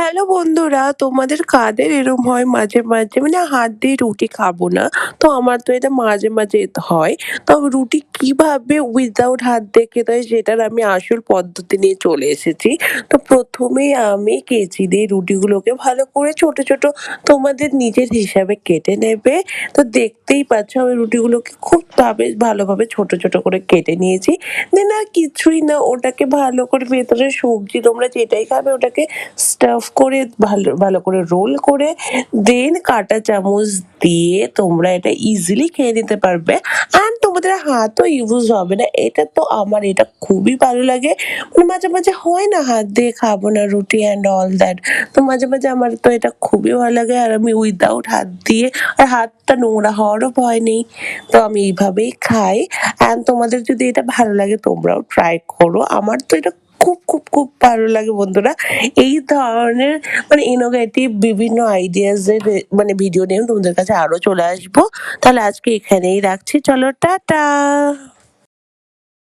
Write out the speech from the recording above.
Hello বন্ধুরা, তোমাদের কাদের এরম হয় মাঝে মাঝে মানে হাত দিয়ে রুটি খাবো না? তো আমার তো এটা মাঝে মাঝে হয়। তো রুটি কিভাবে উইথআউট হাত দিয়ে খেতে হয় সেটার আমি আসল পদ্ধতি নিয়ে চলে এসেছি। তো প্রথমেই আমি কেচি দিয়ে রুটিগুলোকে ভালো করে ছোট ছোট তোমাদের নিজের হিসাবে কেটে নেবে। তো দেখতেই পাচ্ছ আমি রুটিগুলোকে খুব ভালোভাবে ছোট ছোট করে কেটে নিয়েছি। দেন আর কিছুই না, ওটাকে ভালো করে ভেতরে সবজি তোমরা যেটাই খাবে ওটাকে স্টাফ করে ভালো ভালো করে রোল করে দেন কাঁটা চামচ দিয়ে তোমরা এটা ইজিলি খেয়ে নিতে পারবে। অ্যান্ড তোমাদের হাতও ইউজ হবে না। এটা তো আমার এটা খুবই ভালো লাগে। মানে মাঝে মাঝে হয় না হাত দিয়ে খাবো না রুটি অ্যান্ড অল দ্যাট। তো মাঝে মাঝে আমার তো এটা খুবই ভালো লাগে আর আমি উইদাউট হাত দিয়ে আর হাতটা নোংরা হওয়ারও ভয় নেই। তো আমি এইভাবেই খাই। অ্যান্ড তোমাদের যদি এটা ভালো লাগে তোমরাও ট্রাই করো। আমার তো এটা খুব খুব খুব ভালো লাগে বন্ধুরা। এই ধরনের মানে ইনোভেটিভ বিভিন্ন আইডিয়াস এর মানে ভিডিও নিয়ে তোমাদের কাছে আরো চলে আসবো। তাহলে আজকে এখানেই রাখছি, চলো টাটা।